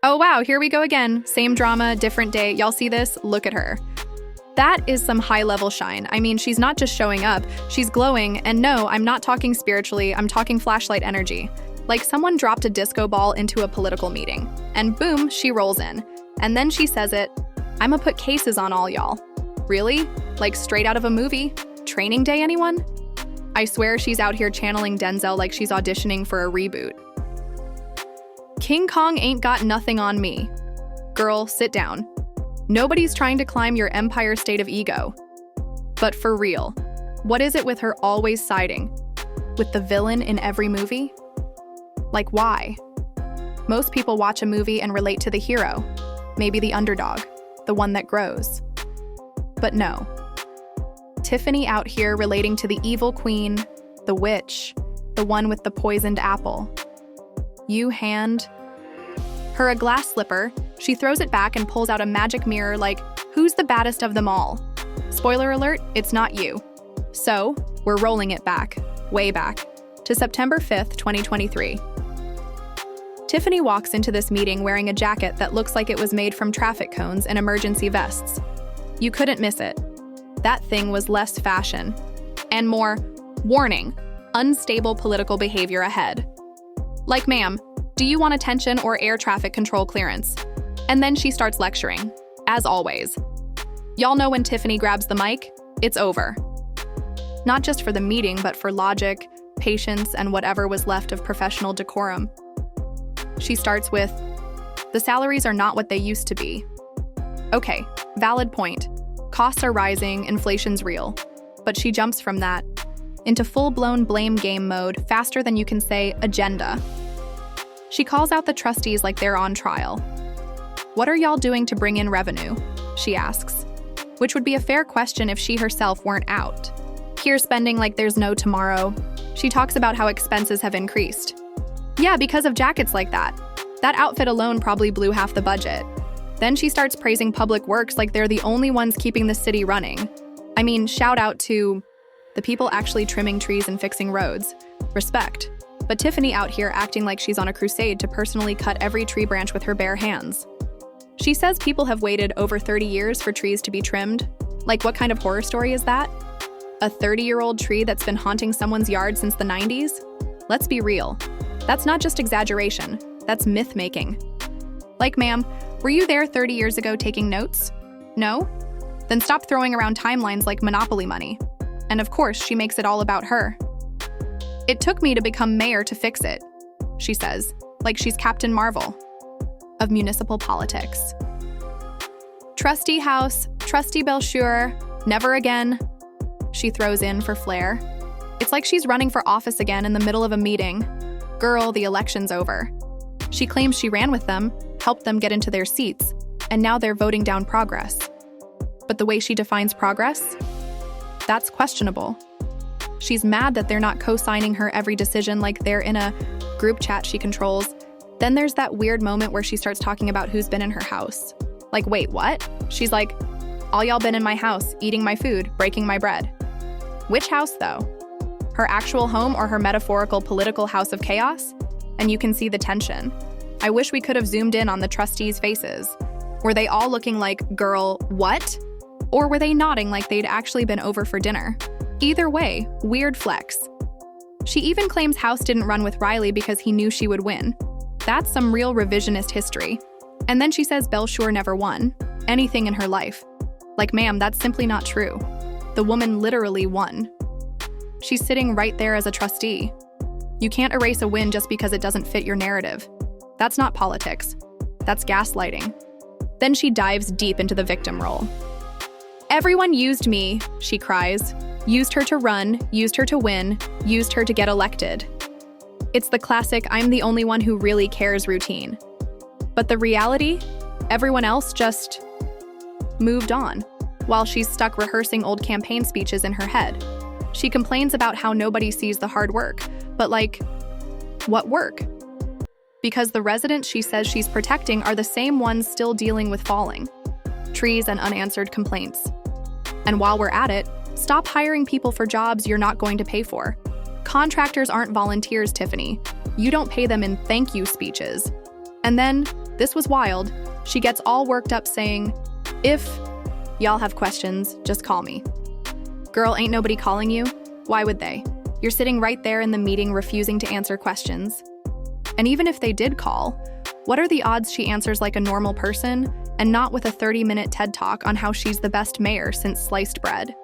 Oh wow, here we go again. Same drama, different day. Y'all see this? Look at her. That is some high-level shine. I mean, she's not just showing up, she's glowing, and no, I'm not talking spiritually, I'm talking flashlight energy. Like someone dropped a disco ball into a political meeting, and boom, she rolls in. And then she says it, "I'ma put cases on all y'all." Really? Like straight out of a movie? Training Day, anyone? I swear she's out here channeling Denzel like she's auditioning for a reboot. King Kong ain't got nothing on me. Girl, sit down. Nobody's trying to climb your Empire State of Ego. But for real, what is it with her always siding with the villain in every movie? Like, why? Most people watch a movie and relate to the hero, maybe the underdog, the one that grows. But no. Tiffany out here relating to the evil queen, the witch, the one with the poisoned apple. You hand her a glass slipper, she throws it back and pulls out a magic mirror like, who's the baddest of them all? Spoiler alert, it's not you. So, we're rolling it back, way back, to September 5th, 2023. Tiffany walks into this meeting wearing a jacket that looks like it was made from traffic cones and emergency vests. You couldn't miss it. That thing was less fashion and more, warning, unstable political behavior ahead. Like, ma'am, do you want attention or air traffic control clearance? And then she starts lecturing, as always. Y'all know when Tiffany grabs the mic, it's over. Not just for the meeting, but for logic, patience, and whatever was left of professional decorum. She starts with, the salaries are not what they used to be. Okay, valid point. Costs are rising, inflation's real. But she jumps from that into full-blown blame game mode faster than you can say agenda. She calls out the trustees like they're on trial. What are y'all doing to bring in revenue? She asks, which would be a fair question if she herself weren't out. Here spending like there's no tomorrow. She talks about how expenses have increased. Yeah, because of jackets like that. That outfit alone probably blew half the budget. Then she starts praising public works like they're the only ones keeping the city running. I mean, shout out to the people actually trimming trees and fixing roads. Respect. But Tiffany out here acting like she's on a crusade to personally cut every tree branch with her bare hands. She says people have waited over 30 years for trees to be trimmed. Like, what kind of horror story is that? A 30-year-old tree that's been haunting someone's yard since the 90s? Let's be real. That's not just exaggeration, that's myth-making. Like, ma'am, were you there 30 years ago taking notes? No? Then stop throwing around timelines like Monopoly money. And of course, she makes it all about her. It took me to become mayor to fix it, she says, like she's Captain Marvel of municipal politics. Trustee House, Trustee Belchoir, never again, she throws in for flair. It's like she's running for office again in the middle of a meeting. Girl, the election's over. She claims she ran with them, helped them get into their seats, and now they're voting down progress. But the way she defines progress? That's questionable. She's mad that they're not co-signing her every decision like they're in a group chat she controls. Then there's that weird moment where she starts talking about who's been in her house. Like, wait, what? She's like, all y'all been in my house, eating my food, breaking my bread. Which house, though? Her actual home or her metaphorical political house of chaos? And you can see the tension. I wish we could have zoomed in on the trustees' faces. Were they all looking like, girl, what? Or were they nodding like they'd actually been over for dinner? Either way, weird flex. She even claims House didn't run with Riley because he knew she would win. That's some real revisionist history. And then she says Belchoir never won anything in her life. Like, ma'am, that's simply not true. The woman literally won. She's sitting right there as a trustee. You can't erase a win just because it doesn't fit your narrative. That's not politics. That's gaslighting. Then she dives deep into the victim role. Everyone used me, she cries. Used her to run, used her to win, used her to get elected. It's the classic I'm the only one who really cares routine. But the reality? Everyone else just moved on, while she's stuck rehearsing old campaign speeches in her head. She complains about how nobody sees the hard work, but like, what work? Because the residents she says she's protecting are the same ones still dealing with falling trees and unanswered complaints. And while we're at it, stop hiring people for jobs you're not going to pay for. Contractors aren't volunteers, Tiffany. You don't pay them in thank you speeches. And then, This was wild. She gets all worked up saying, "If y'all have questions, just call me." Girl, ain't nobody calling you? Why would they? You're sitting right there in the meeting refusing to answer questions. And even if they did call, what are the odds she answers like a normal person and not with a 30-minute TED Talk on how she's the best mayor since sliced bread?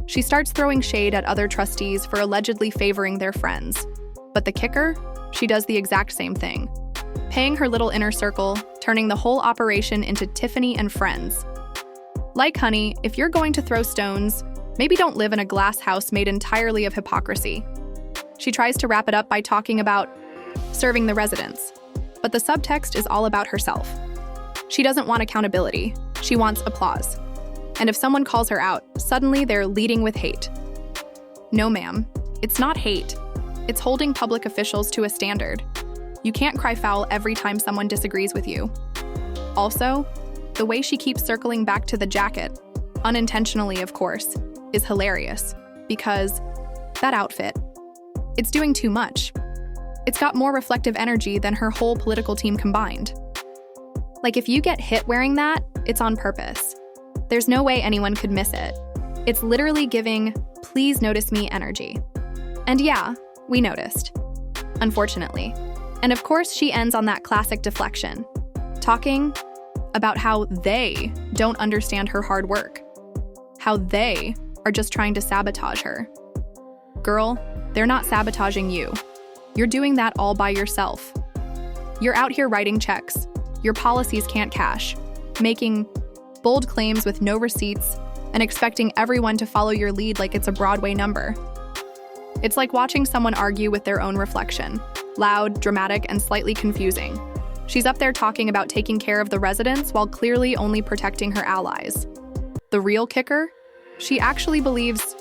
She starts throwing shade at other trustees for allegedly favoring their friends. But the kicker? She does the exact same thing, paying her little inner circle, turning the whole operation into Tiffany and friends. Like honey, if you're going to throw stones, maybe don't live in a glass house made entirely of hypocrisy. She tries to wrap it up by talking about serving the residents, but the subtext is all about herself. She doesn't want accountability, she wants applause. And if someone calls her out, suddenly they're leading with hate. No ma'am, it's not hate. It's holding public officials to a standard. You can't cry foul every time someone disagrees with you. Also, the way she keeps circling back to the jacket, unintentionally of course, is hilarious, because that outfit, it's doing too much. It's got more reflective energy than her whole political team combined. Like if you get hit wearing that, it's on purpose. There's no way anyone could miss it. It's literally giving, please notice me energy. And yeah, we noticed. Unfortunately. And of course she ends on that classic deflection, talking about how they don't understand her hard work. How they are just trying to sabotage her. Girl, they're not sabotaging you. You're doing that all by yourself. You're out here writing checks. Your policies can't cash, making bold claims with no receipts and expecting everyone to follow your lead like it's a Broadway number. It's like watching someone argue with their own reflection, loud, dramatic, and slightly confusing. She's up there talking about taking care of the residents while clearly only protecting her allies. The real kicker? She actually believes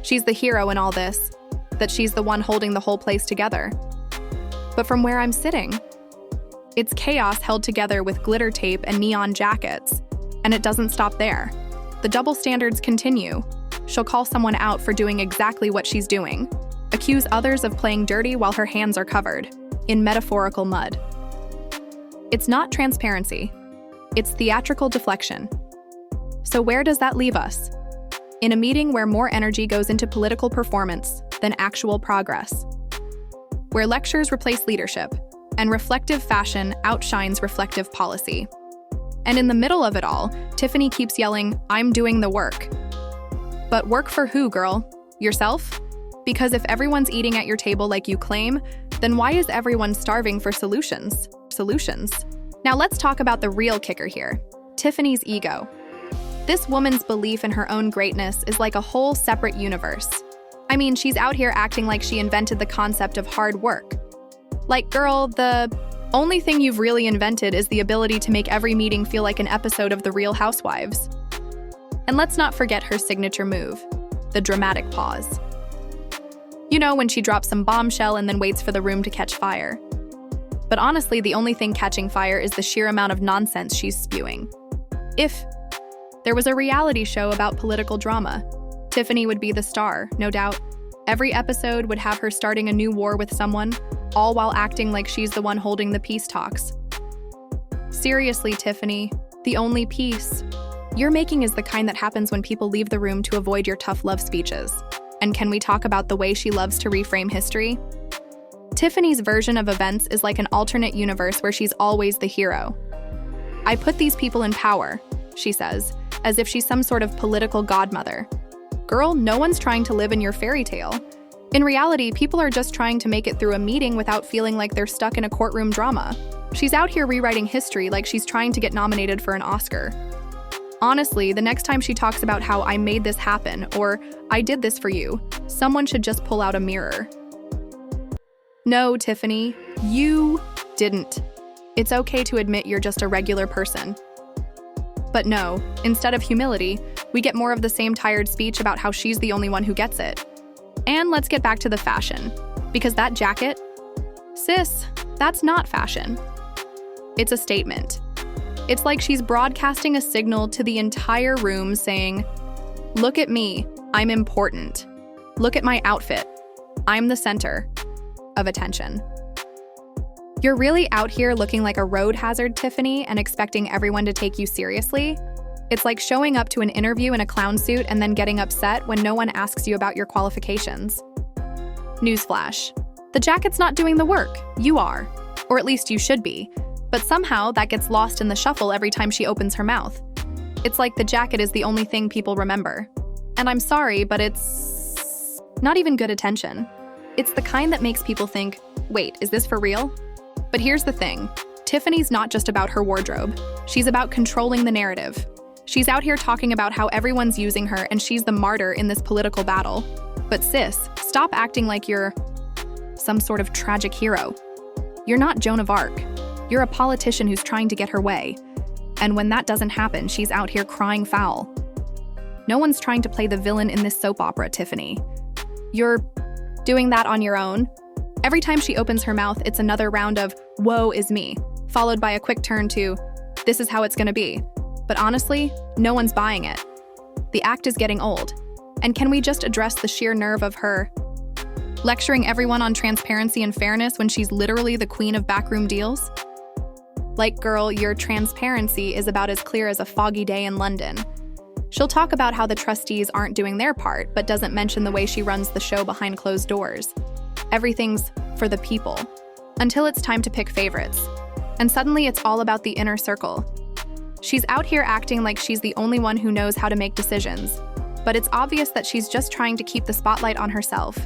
she's the hero in all this, that she's the one holding the whole place together. But from where I'm sitting, it's chaos held together with glitter tape and neon jackets, and it doesn't stop there. The double standards continue. She'll call someone out for doing exactly what she's doing, accuse others of playing dirty while her hands are covered in metaphorical mud. It's not transparency. It's theatrical deflection. So where does that leave us? In a meeting where more energy goes into political performance than actual progress. Where lectures replace leadership, and reflective fashion outshines reflective policy. And in the middle of it all, Tiffany keeps yelling, "I'm doing the work." But work for who, girl? Yourself? Because if everyone's eating at your table like you claim, then why is everyone starving for solutions? Now let's talk about the real kicker here, Tiffany's ego. This woman's belief in her own greatness is like a whole separate universe. I mean, she's out here acting like she invented the concept of hard work. Like, girl, the only thing you've really invented is the ability to make every meeting feel like an episode of The Real Housewives. And let's not forget her signature move, the dramatic pause. You know, when she drops some bombshell and then waits for the room to catch fire. But honestly, the only thing catching fire is the sheer amount of nonsense she's spewing. If there was a reality show about political drama, Tiffany would be the star, no doubt. Every episode would have her starting a new war with someone, all while acting like she's the one holding the peace talks. Seriously, Tiffany, the only peace you're making is the kind that happens when people leave the room to avoid your tough love speeches. And can we talk about the way she loves to reframe history? Tiffany's version of events is like an alternate universe where she's always the hero. I put these people in power, she says, as if she's some sort of political godmother. Girl, no one's trying to live in your fairy tale. In reality, people are just trying to make it through a meeting without feeling like they're stuck in a courtroom drama. She's out here rewriting history like she's trying to get nominated for an Oscar. Honestly, the next time she talks about how I made this happen or I did this for you, someone should just pull out a mirror. No, Tiffany, you didn't. It's okay to admit you're just a regular person. But no, instead of humility, we get more of the same tired speech about how she's the only one who gets it. And let's get back to the fashion, because that jacket, sis, that's not fashion. It's a statement. It's like she's broadcasting a signal to the entire room saying, "Look at me, I'm important. Look at my outfit, I'm the center of attention." You're really out here looking like a road hazard, Tiffany, and expecting everyone to take you seriously? It's like showing up to an interview in a clown suit and then getting upset when no one asks you about your qualifications. Newsflash. The jacket's not doing the work. You are. Or at least you should be. But somehow that gets lost in the shuffle every time she opens her mouth. It's like the jacket is the only thing people remember. And I'm sorry, but it's not even good attention. It's the kind that makes people think, wait, is this for real? But here's the thing. Tiffany's not just about her wardrobe. She's about controlling the narrative. She's out here talking about how everyone's using her and she's the martyr in this political battle. But sis, stop acting like you're some sort of tragic hero. You're not Joan of Arc. You're a politician who's trying to get her way. And when that doesn't happen, she's out here crying foul. No one's trying to play the villain in this soap opera, Tiffany. You're doing that on your own. Every time she opens her mouth, it's another round of, woe is me, followed by a quick turn to, this is how it's gonna be. But honestly, no one's buying it. The act is getting old. And can we just address the sheer nerve of her lecturing everyone on transparency and fairness when she's literally the queen of backroom deals? Like, girl, your transparency is about as clear as a foggy day in London. She'll talk about how the trustees aren't doing their part, but doesn't mention the way she runs the show behind closed doors. Everything's for the people. Until it's time to pick favorites. And suddenly it's all about the inner circle. She's out here acting like she's the only one who knows how to make decisions. But it's obvious that she's just trying to keep the spotlight on herself.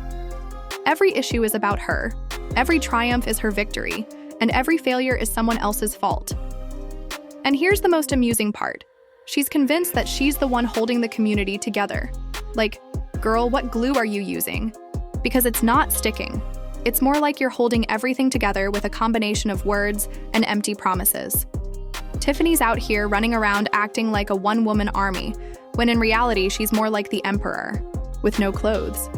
Every issue is about her. Every triumph is her victory. And every failure is someone else's fault. And here's the most amusing part. She's convinced that she's the one holding the community together. Like, girl, what glue are you using? Because it's not sticking. It's more like you're holding everything together with a combination of words and empty promises. Tiffany's out here running around acting like a one-woman army, when in reality she's more like the emperor, with no clothes.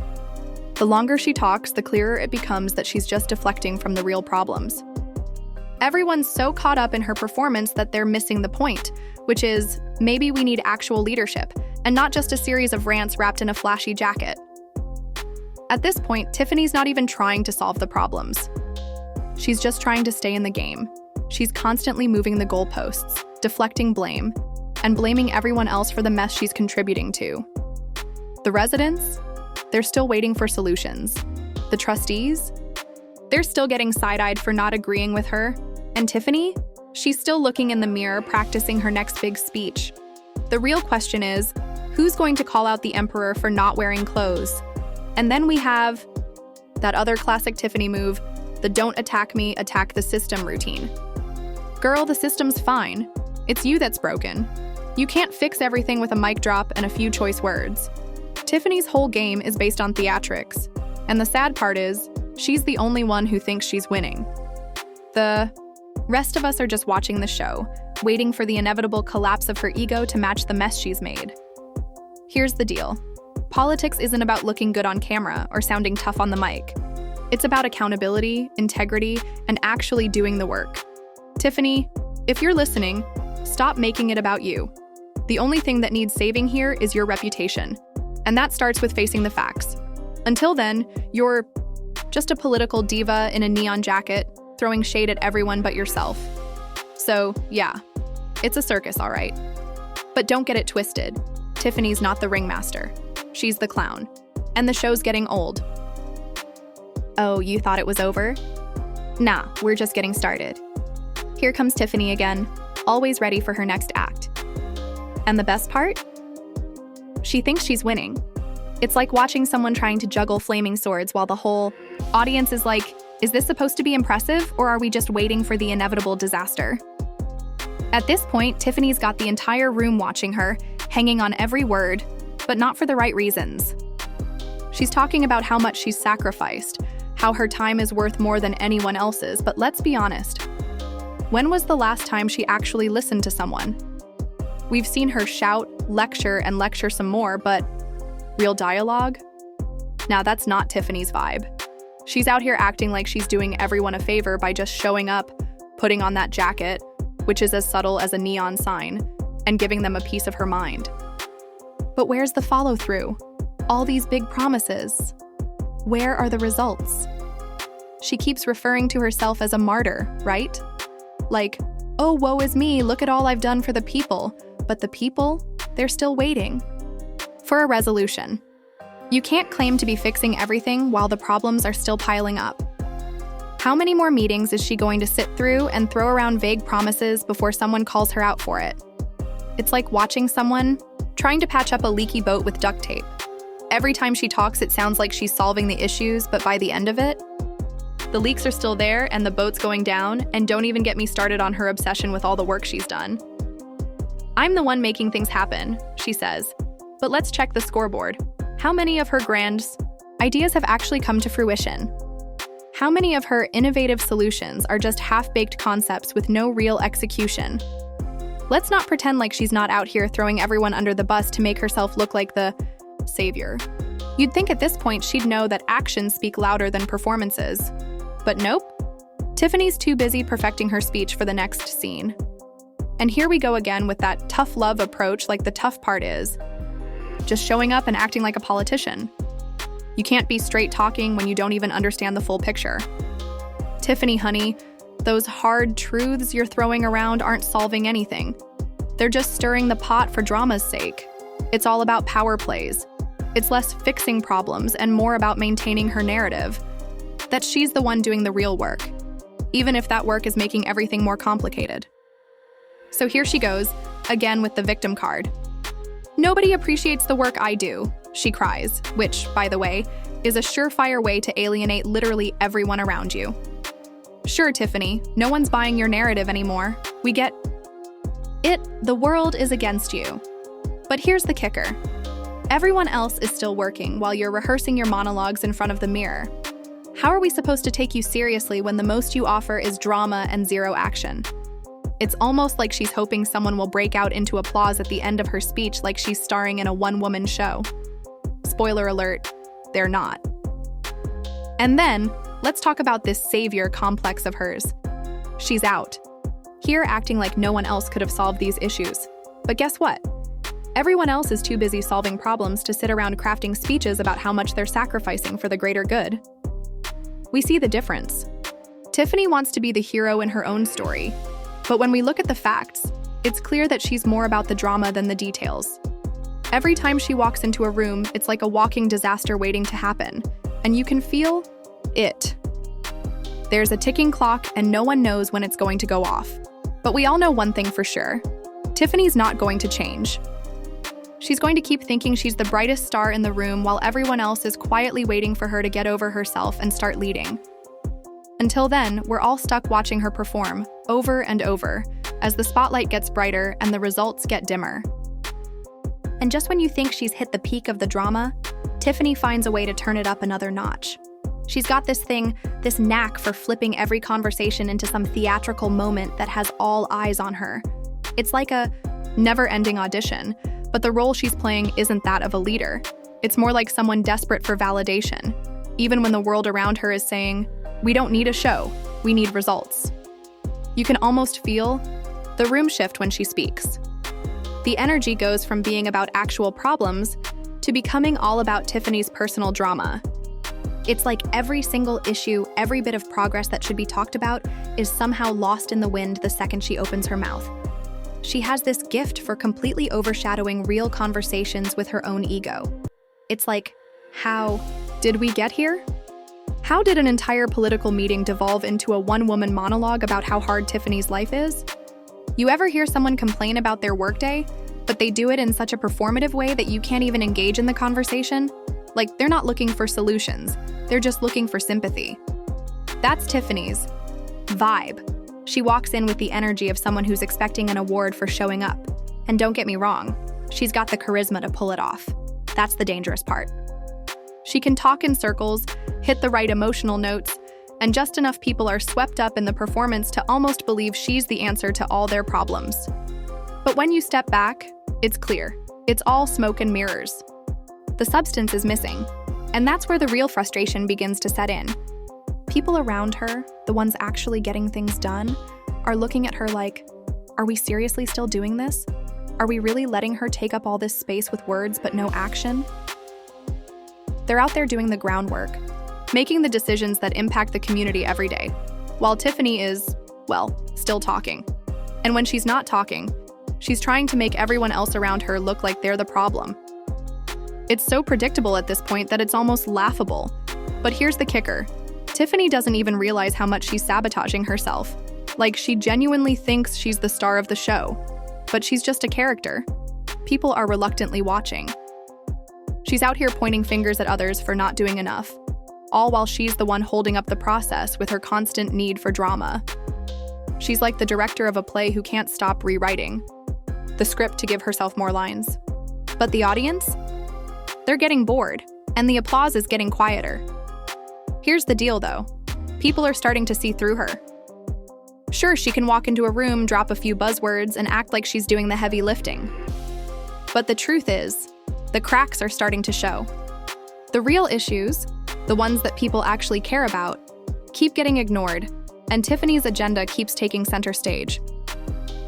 The longer she talks, the clearer it becomes that she's just deflecting from the real problems. Everyone's so caught up in her performance that they're missing the point, which is, maybe we need actual leadership, and not just a series of rants wrapped in a flashy jacket. At this point, Tiffany's not even trying to solve the problems. She's just trying to stay in the game. She's constantly moving the goalposts, deflecting blame, and blaming everyone else for the mess she's contributing to. The residents? They're still waiting for solutions. The trustees? They're still getting side-eyed for not agreeing with her. And Tiffany? She's still looking in the mirror, practicing her next big speech. The real question is, who's going to call out the emperor for not wearing clothes? And then we have that other classic Tiffany move, the don't attack me, attack the system routine. Girl, the system's fine. It's you that's broken. You can't fix everything with a mic drop and a few choice words. Tiffany's whole game is based on theatrics. And the sad part is, she's the only one who thinks she's winning. The rest of us are just watching the show, waiting for the inevitable collapse of her ego to match the mess she's made. Here's the deal. Politics isn't about looking good on camera or sounding tough on the mic. It's about accountability, integrity, and actually doing the work. Tiffany, if you're listening, stop making it about you. The only thing that needs saving here is your reputation. And that starts with facing the facts. Until then, you're just a political diva in a neon jacket, throwing shade at everyone but yourself. So, yeah, it's a circus, all right. But don't get it twisted. Tiffany's not the ringmaster. She's the clown. And the show's getting old. Oh, you thought it was over? Nah, we're just getting started. Here comes Tiffany again, always ready for her next act. And the best part? She thinks she's winning. It's like watching someone trying to juggle flaming swords while the whole audience is like, is this supposed to be impressive, or are we just waiting for the inevitable disaster? At this point, Tiffany's got the entire room watching her, hanging on every word, but not for the right reasons. She's talking about how much she's sacrificed, how her time is worth more than anyone else's, but let's be honest. When was the last time she actually listened to someone? We've seen her shout, lecture, and lecture some more, but real dialogue? Now that's not Tiffany's vibe. She's out here acting like she's doing everyone a favor by just showing up, putting on that jacket, which is as subtle as a neon sign, and giving them a piece of her mind. But where's the follow-through? All these big promises. Where are the results? She keeps referring to herself as a martyr, right? Like, oh, woe is me, look at all I've done for the people. But the people, they're still waiting for a resolution. You can't claim to be fixing everything while the problems are still piling up. How many more meetings is she going to sit through and throw around vague promises before someone calls her out for it? It's like watching someone trying to patch up a leaky boat with duct tape. Every time she talks, it sounds like she's solving the issues, but by the end of it, the leaks are still there and the boat's going down, and don't even get me started on her obsession with all the work she's done. I'm the one making things happen, she says. But let's check the scoreboard. How many of her grand ideas have actually come to fruition? How many of her innovative solutions are just half-baked concepts with no real execution? Let's not pretend like she's not out here throwing everyone under the bus to make herself look like the savior. You'd think at this point she'd know that actions speak louder than performances. But nope. Tiffany's too busy perfecting her speech for the next scene. And here we go again with that tough love approach, like the tough part is just showing up and acting like a politician. You can't be straight talking when you don't even understand the full picture. Tiffany, honey, those hard truths you're throwing around aren't solving anything. They're just stirring the pot for drama's sake. It's all about power plays. It's less fixing problems and more about maintaining her narrative. That she's the one doing the real work, even if that work is making everything more complicated. So here she goes, again with the victim card. Nobody appreciates the work I do, she cries, which, by the way, is a surefire way to alienate literally everyone around you. Sure, Tiffany, no one's buying your narrative anymore. We get it. The world is against you. But here's the kicker. Everyone else is still working while you're rehearsing your monologues in front of the mirror. How are we supposed to take you seriously when the most you offer is drama and zero action? It's almost like she's hoping someone will break out into applause at the end of her speech like she's starring in a one-woman show. Spoiler alert, they're not. And then, let's talk about this savior complex of hers. She's out, here acting like no one else could have solved these issues. But guess what? Everyone else is too busy solving problems to sit around crafting speeches about how much they're sacrificing for the greater good. We see the difference. Tiffany wants to be the hero in her own story, but when we look at the facts, it's clear that she's more about the drama than the details. Every time she walks into a room, it's like a walking disaster waiting to happen, and you can feel it. There's a ticking clock and no one knows when it's going to go off. But we all know one thing for sure. Tiffany's not going to change. She's going to keep thinking she's the brightest star in the room while everyone else is quietly waiting for her to get over herself and start leading. Until then, we're all stuck watching her perform, over and over, as the spotlight gets brighter and the results get dimmer. And just when you think she's hit the peak of the drama, Tiffany finds a way to turn it up another notch. She's got this knack for flipping every conversation into some theatrical moment that has all eyes on her. It's like a never-ending audition, but the role she's playing isn't that of a leader. It's more like someone desperate for validation, even when the world around her is saying, "We don't need a show, we need results." You can almost feel the room shift when she speaks. The energy goes from being about actual problems to becoming all about Tiffany's personal drama. It's like every single issue, every bit of progress that should be talked about is somehow lost in the wind the second she opens her mouth. She has this gift for completely overshadowing real conversations with her own ego. It's like, how did we get here? How did an entire political meeting devolve into a one-woman monologue about how hard Tiffany's life is? You ever hear someone complain about their workday, but they do it in such a performative way that you can't even engage in the conversation? Like, they're not looking for solutions, they're just looking for sympathy. That's Tiffany's vibe. She walks in with the energy of someone who's expecting an award for showing up. And don't get me wrong, she's got the charisma to pull it off. That's the dangerous part. She can talk in circles, hit the right emotional notes, and just enough people are swept up in the performance to almost believe she's the answer to all their problems. But when you step back, it's clear. It's all smoke and mirrors. The substance is missing, and that's where the real frustration begins to set in. People around her, the ones actually getting things done, are looking at her like, are we seriously still doing this? Are we really letting her take up all this space with words but no action? They're out there doing the groundwork, making the decisions that impact the community every day, while Tiffany is, well, still talking. And when she's not talking, she's trying to make everyone else around her look like they're the problem. It's so predictable at this point that it's almost laughable. But here's the kicker. Tiffany doesn't even realize how much she's sabotaging herself. Like, she genuinely thinks she's the star of the show, but she's just a character. People are reluctantly watching. She's out here pointing fingers at others for not doing enough, all while she's the one holding up the process with her constant need for drama. She's like the director of a play who can't stop rewriting the script to give herself more lines. But the audience? They're getting bored, and the applause is getting quieter. Here's the deal, though. People are starting to see through her. Sure, she can walk into a room, drop a few buzzwords, and act like she's doing the heavy lifting. But the truth is, the cracks are starting to show. The real issues, the ones that people actually care about, keep getting ignored, and Tiffany's agenda keeps taking center stage.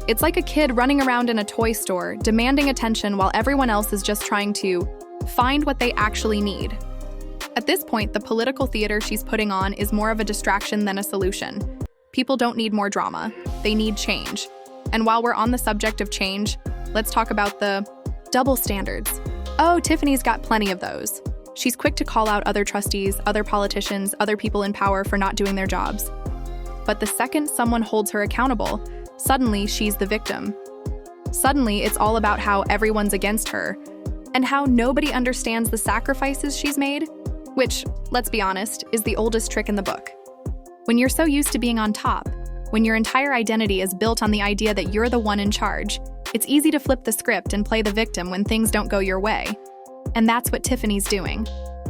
It's like a kid running around in a toy store, demanding attention while everyone else is just trying to find what they actually need. At this point, the political theater she's putting on is more of a distraction than a solution. People don't need more drama, they need change. And while we're on the subject of change, let's talk about the double standards. Oh, Tiffany's got plenty of those. She's quick to call out other trustees, other politicians, other people in power for not doing their jobs. But the second someone holds her accountable, suddenly she's the victim. Suddenly, it's all about how everyone's against her, and how nobody understands the sacrifices she's made, which, let's be honest, is the oldest trick in the book. When you're so used to being on top, when your entire identity is built on the idea that you're the one in charge, it's easy to flip the script and play the victim when things don't go your way. And that's what Tiffany's doing.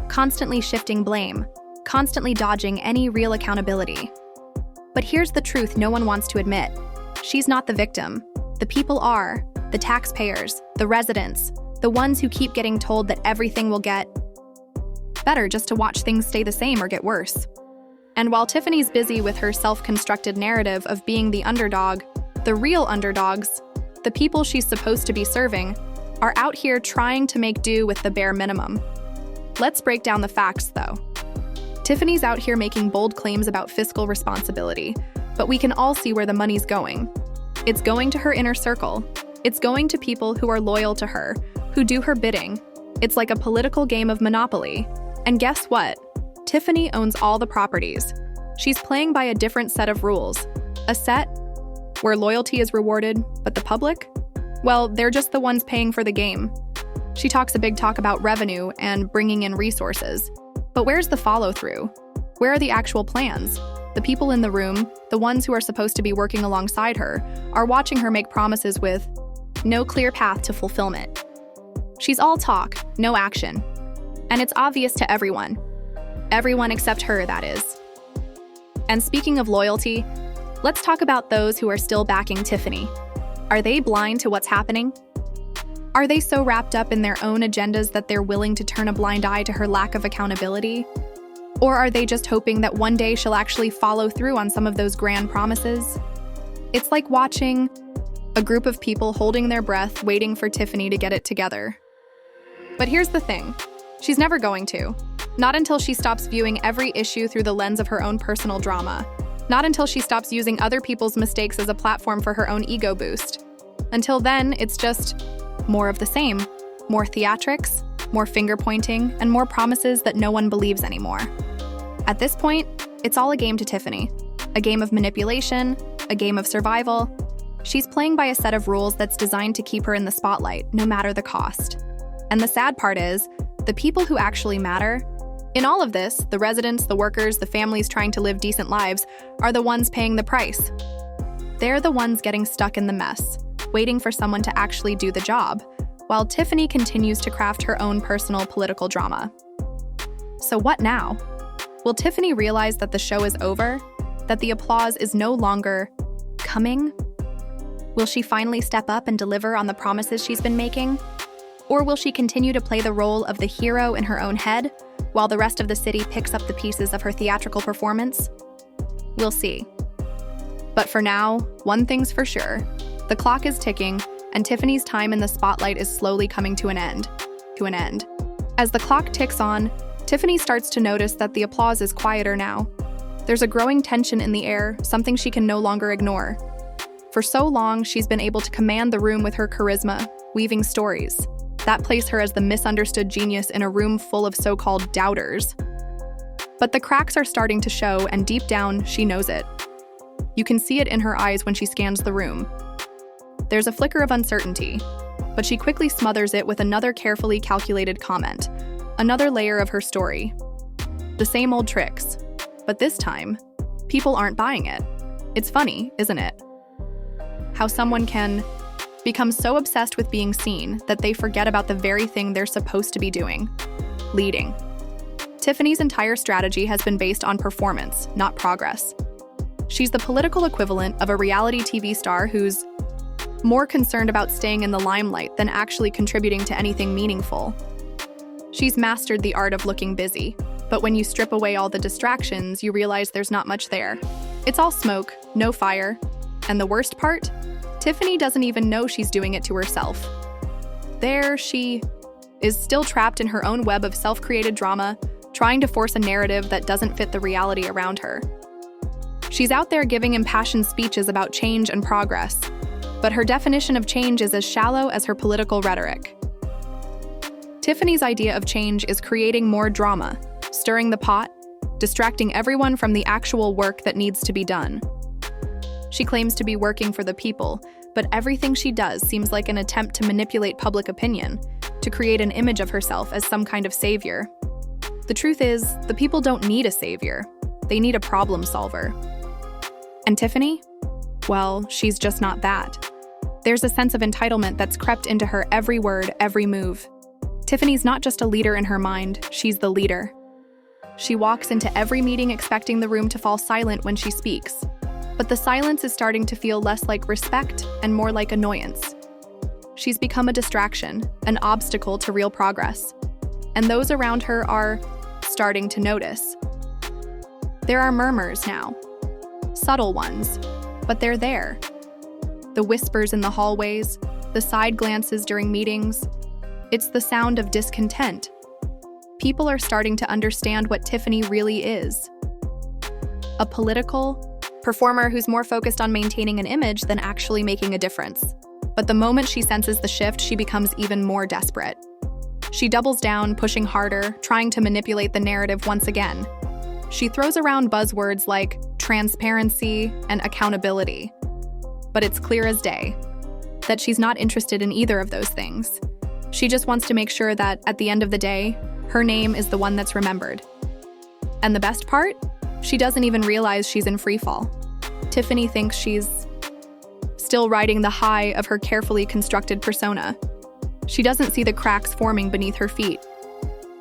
Constantly shifting blame, constantly dodging any real accountability. But here's the truth no one wants to admit. She's not the victim. The people are. The taxpayers, the residents, the ones who keep getting told that everything will get better just to watch things stay the same or get worse. And while Tiffany's busy with her self-constructed narrative of being the underdog, the real underdogs, the people she's supposed to be serving, are out here trying to make do with the bare minimum. Let's break down the facts, though. Tiffany's out here making bold claims about fiscal responsibility, but we can all see where the money's going. It's going to her inner circle. It's going to people who are loyal to her, who do her bidding. It's like a political game of Monopoly. And guess what? Tiffany owns all the properties. She's playing by a different set of rules. A set where loyalty is rewarded, but the public? Well, they're just the ones paying for the game. She talks a big talk about revenue and bringing in resources. But where's the follow-through? Where are the actual plans? The people in the room, the ones who are supposed to be working alongside her, are watching her make promises with no clear path to fulfillment. She's all talk, no action. And it's obvious to everyone. Everyone except her, that is. And speaking of loyalty, let's talk about those who are still backing Tiffany. Are they blind to what's happening? Are they so wrapped up in their own agendas that they're willing to turn a blind eye to her lack of accountability? Or are they just hoping that one day she'll actually follow through on some of those grand promises? It's like watching a group of people holding their breath, waiting for Tiffany to get it together. But here's the thing. She's never going to. Not until she stops viewing every issue through the lens of her own personal drama. Not until she stops using other people's mistakes as a platform for her own ego boost. Until then, it's just more of the same. More theatrics, more finger-pointing, and more promises that no one believes anymore. At this point, it's all a game to Tiffany. A game of manipulation, a game of survival. She's playing by a set of rules that's designed to keep her in the spotlight, no matter the cost. And the sad part is, the people who actually matter, in all of this, the residents, the workers, the families trying to live decent lives, are the ones paying the price. They're the ones getting stuck in the mess, waiting for someone to actually do the job, while Tiffany continues to craft her own personal political drama. So what now? Will Tiffany realize that the show is over? That the applause is no longer coming? Will she finally step up and deliver on the promises she's been making? Or will she continue to play the role of the hero in her own head, while the rest of the city picks up the pieces of her theatrical performance? We'll see. But for now, one thing's for sure. The clock is ticking, and Tiffany's time in the spotlight is slowly coming to an end. As the clock ticks on, Tiffany starts to notice that the applause is quieter now. There's a growing tension in the air, something she can no longer ignore. For so long, she's been able to command the room with her charisma, weaving stories. That placed her as the misunderstood genius in a room full of so-called doubters. But the cracks are starting to show, and deep down, she knows it. You can see it in her eyes when she scans the room. There's a flicker of uncertainty, but she quickly smothers it with another carefully calculated comment, another layer of her story. The same old tricks, but this time, people aren't buying it. It's funny, isn't it? How someone can become so obsessed with being seen that they forget about the very thing they're supposed to be doing: leading. Tiffany's entire strategy has been based on performance, not progress. She's the political equivalent of a reality TV star who's more concerned about staying in the limelight than actually contributing to anything meaningful. She's mastered the art of looking busy, but when you strip away all the distractions, you realize there's not much there. It's all smoke, no fire. And the worst part? Tiffany doesn't even know she's doing it to herself. There she is, still trapped in her own web of self-created drama, trying to force a narrative that doesn't fit the reality around her. She's out there giving impassioned speeches about change and progress, but her definition of change is as shallow as her political rhetoric. Tiffany's idea of change is creating more drama, stirring the pot, distracting everyone from the actual work that needs to be done. She claims to be working for the people, but everything she does seems like an attempt to manipulate public opinion, to create an image of herself as some kind of savior. The truth is, the people don't need a savior. They need a problem solver. And Tiffany? Well, she's just not that. There's a sense of entitlement that's crept into her every word, every move. Tiffany's not just a leader in her mind, she's the leader. She walks into every meeting expecting the room to fall silent when she speaks. But the silence is starting to feel less like respect and more like annoyance. She's become a distraction, an obstacle to real progress. And those around her are starting to notice. There are murmurs now. Subtle ones, but they're there. The whispers in the hallways, the side glances during meetings. It's the sound of discontent. People are starting to understand what Tiffany really is. A political performer who's more focused on maintaining an image than actually making a difference. But the moment she senses the shift, she becomes even more desperate. She doubles down, pushing harder, trying to manipulate the narrative once again. She throws around buzzwords like transparency and accountability. But it's clear as day that she's not interested in either of those things. She just wants to make sure that, at the end of the day, her name is the one that's remembered. And the best part? She doesn't even realize she's in freefall. Tiffany thinks she's still riding the high of her carefully constructed persona. She doesn't see the cracks forming beneath her feet.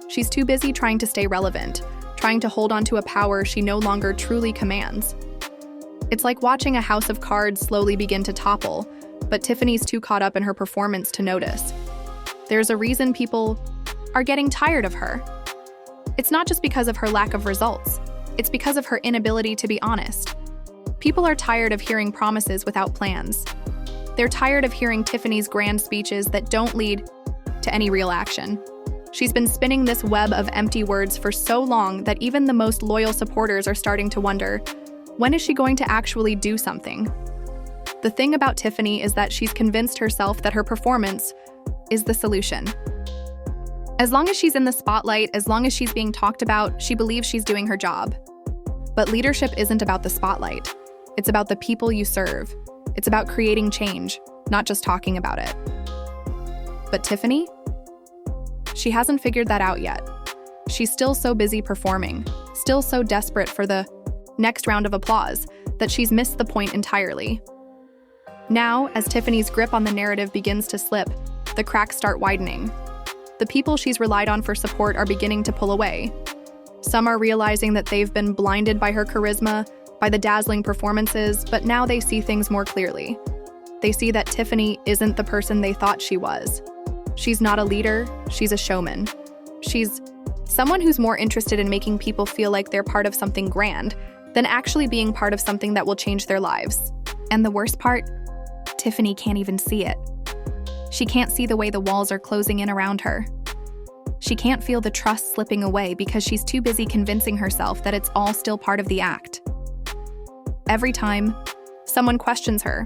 She's too busy trying to stay relevant, trying to hold on to a power she no longer truly commands. It's like watching a house of cards slowly begin to topple, but Tiffany's too caught up in her performance to notice. There's a reason people are getting tired of her. It's not just because of her lack of results. It's because of her inability to be honest. People are tired of hearing promises without plans. They're tired of hearing Tiffany's grand speeches that don't lead to any real action. She's been spinning this web of empty words for so long that even the most loyal supporters are starting to wonder, when is she going to actually do something? The thing about Tiffany is that she's convinced herself that her performance is the solution. As long as she's in the spotlight, as long as she's being talked about, she believes she's doing her job. But leadership isn't about the spotlight. It's about the people you serve. It's about creating change, not just talking about it. But Tiffany? She hasn't figured that out yet. She's still so busy performing, still so desperate for the next round of applause, that she's missed the point entirely. Now, as Tiffany's grip on the narrative begins to slip, the cracks start widening. The people she's relied on for support are beginning to pull away. Some are realizing that they've been blinded by her charisma, by the dazzling performances, but now they see things more clearly. They see that Tiffany isn't the person they thought she was. She's not a leader, she's a showman. She's someone who's more interested in making people feel like they're part of something grand than actually being part of something that will change their lives. And the worst part? Tiffany can't even see it. She can't see the way the walls are closing in around her. She can't feel the trust slipping away because she's too busy convincing herself that it's all still part of the act. Every time someone questions her,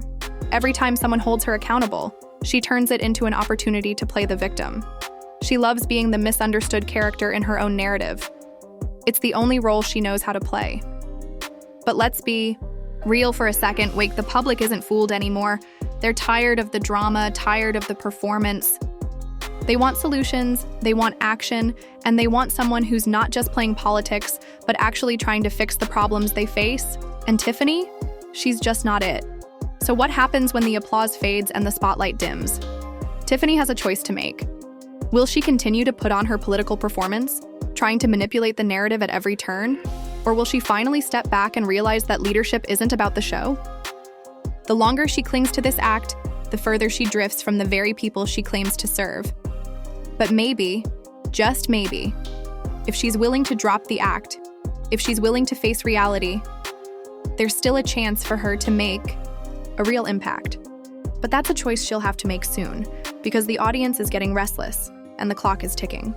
every time someone holds her accountable, she turns it into an opportunity to play the victim. She loves being the misunderstood character in her own narrative. It's the only role she knows how to play. But let's be real for a second. The public isn't fooled anymore. They're tired of the drama, tired of the performance. They want solutions, they want action, and they want someone who's not just playing politics, but actually trying to fix the problems they face. And Tiffany? She's just not it. So what happens when the applause fades and the spotlight dims? Tiffany has a choice to make. Will she continue to put on her political performance, trying to manipulate the narrative at every turn? Or will she finally step back and realize that leadership isn't about the show? The longer she clings to this act, the further she drifts from the very people she claims to serve. But maybe, just maybe, if she's willing to drop the act, if she's willing to face reality, there's still a chance for her to make a real impact. But that's a choice she'll have to make soon, because the audience is getting restless and the clock is ticking.